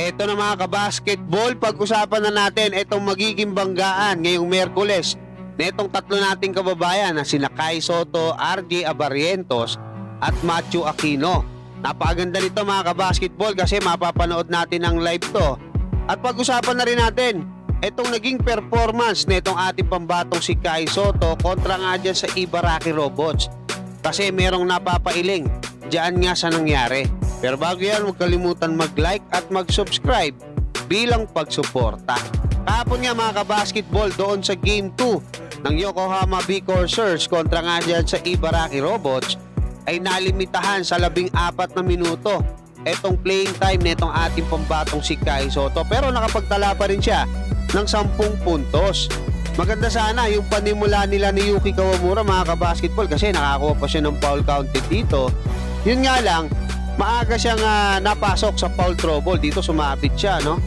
Eto na mga kabasketball, pag-usapan na natin itong magiging banggaan ngayong Miyerkules na itong tatlo nating kababayan na sina Kai Sotto, RJ Abarrientos at Matthew Aquino. Napakaganda nito mga kabasketball kasi mapapanood natin ang live to. At pag-usapan na rin natin itong naging performance na itong ating pambatong si Kai Sotto kontra nga dyan sa Ibaraki Robots. Kasi merong napapailing dyan nga sa nangyari. Pero bago yan, huwag kalimutan mag-like at mag-subscribe bilang pagsuporta. Kahapon nga mga kabasketball doon sa Game 2 ng Yokohama B Corsairs kontra nga dyan sa Ibaraki Robots ay nalimitahan sa 14 na minuto etong playing time na itong ating pambatong si Kai Sotto. Pero nakapagtala pa rin siya ng 10 puntos. Maganda sana yung panimula nila ni Yuki Kawamura mga kabasketball kasi nakakuha pa siya ng foul counted dito. Yun nga lang, maaga siyang napasok sa foul trouble. Dito sumabit siya, no?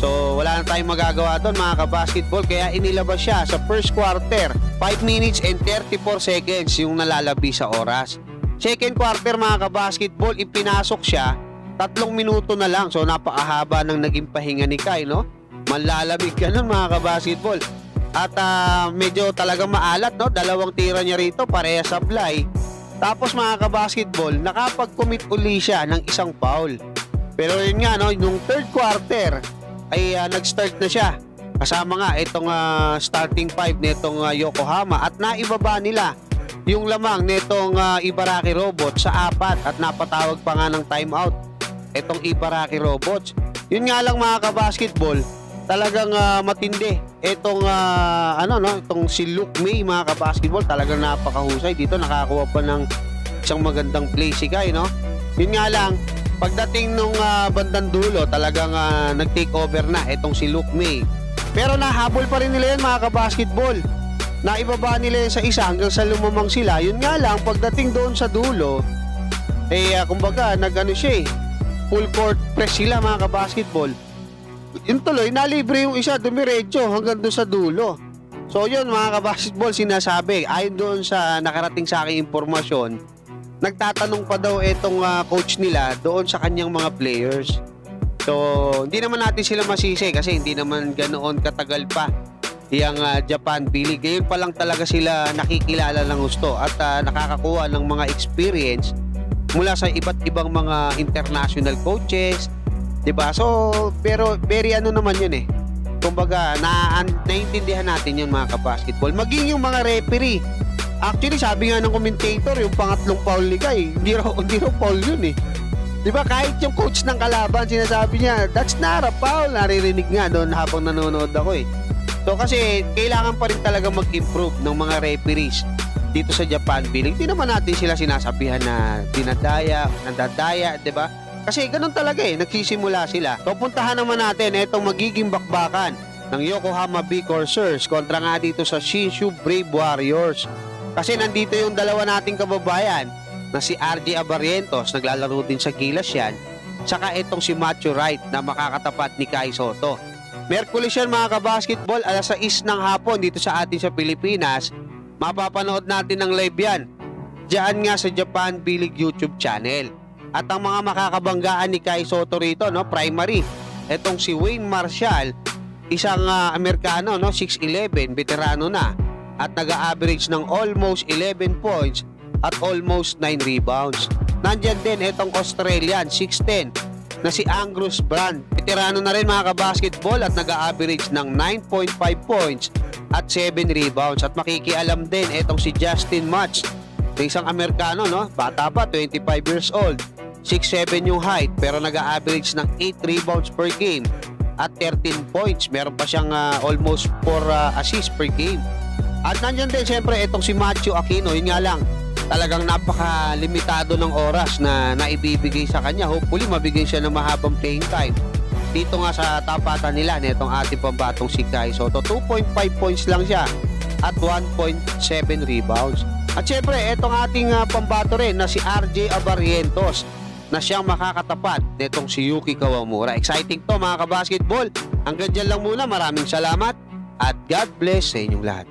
So wala na tayong magagawa doon mga kabasketball, kaya inilabas siya sa first quarter. 5 minutes and 34 seconds yung nalalabi sa oras. Second quarter mga kabasketball, ipinasok siya 3 minuto na lang. So napakahaba ng naging pahinga ni Kai, no? Manlalamig ka nun mga kabasketball. At medyo talagang maalat, no? 2 tira niya rito, parehas sablay. Tapos mga kabasketball, nakapag-commit uli siya ng isang foul. Pero yun nga, no? Yung third quarter ay nag-start na siya. Kasama nga itong starting 5 nitong Yokohama at naibaba nila yung lamang nitong Ibaraki Robots sa 4 at napatawag pa nga ng timeout itong Ibaraki Robots. Yun nga lang mga kabasketball, talagang matindi itong itong si Luke May mga kabasketball, talagang napakahusay dito, nakakuha pa ng isang magandang play si Kai, no? Yun nga lang, pagdating nung bandang dulo, talagang nag-take over na itong si Luke May. Pero nahabol pa rin nila yan mga kabasketball. Naibaba nila yan sa isa hanggang sa lumamang sila. Yun nga lang, pagdating doon sa dulo, kumbaga, siya full court press sila mga kabasketball. Yun tuloy, nalibre yung isa, dumiretso hanggang doon sa dulo. So yun mga kabasketball, sinasabi, ayon doon sa nakarating sa aking impormasyon, nagtatanong pa daw itong coach nila doon sa kanyang mga players. So hindi naman natin sila masisi kasi hindi naman ganoon katagal pa yung Japan B-League. Ngayon pa lang talaga sila nakikilala ng gusto at nakakakuha ng mga experience mula sa iba't ibang mga international coaches, diba? So pero very naman yun kumbaga naiintindihan natin yun mga kabasketball. Maging yung mga referee, actually sabi nga ng commentator, yung pangatlong foul ni Kai, hindi raw foul yun diba? Kahit yung coach ng kalaban sinasabi niya, that's not a foul. Naririnig nga doon habang nanonood ako So kasi kailangan pa rin talaga mag-improve ng mga referees dito sa Japan B-League. Hindi naman natin sila sinasabihan na dinadaya, nandadaya, diba? Kasi ganun talaga nagsisimula sila. So puntahan naman natin itong magiging bakbakan ng Yokohama B Corsairs kontra nga dito sa Shinshu Brave Warriors. Kasi nandito yung dalawa nating kababayan na si RJ Abarrientos, naglalaro din sa Gilas yan, saka itong si Matthew Wright na makakatapat ni Kai Sotto. Miyerkules yan mga kabasketball, 6:00 ng hapon dito sa atin sa Pilipinas. Mapapanood natin ng live yan diyan nga sa Japan B-League YouTube channel. At ang mga makakabanggaan ni Kai Sotto rito, no, primary, etong si Wayne Marshall, isang Amerikano, no, 6'11", veterano na at nag-average ng almost 11 points at almost 9 rebounds. Nandyan din itong Australian 6'10" na si Angus Brand, veterano na rin mga kabasketball at nag-average ng 9.5 points at 7 rebounds. At makikialam din itong si Justin Match, isang Amerikano, no, bata pa, 25 years old, 6'7" yung height pero nag-average ng 8 rebounds per game at 13 points. Meron pa siyang almost 4 assists per game. At nandiyan din siyempre itong si Matthew Aquino. Yun nga lang, talagang napaka-limitado ng oras na naibibigay sa kanya. Hopefully mabigay siya ng mahabang playing time dito nga sa tapatan nila nitong ating pambatong si Kai Sotto. 2.5 points lang siya at 1.7 rebounds. At syempre itong ating pambato rin na si RJ Abarrientos na siyang makakatapat nitong si Yuki Kawamura. Exciting to mga kabasketball. Hanggang dyan lang muna. Maraming salamat at God bless sa inyong lahat.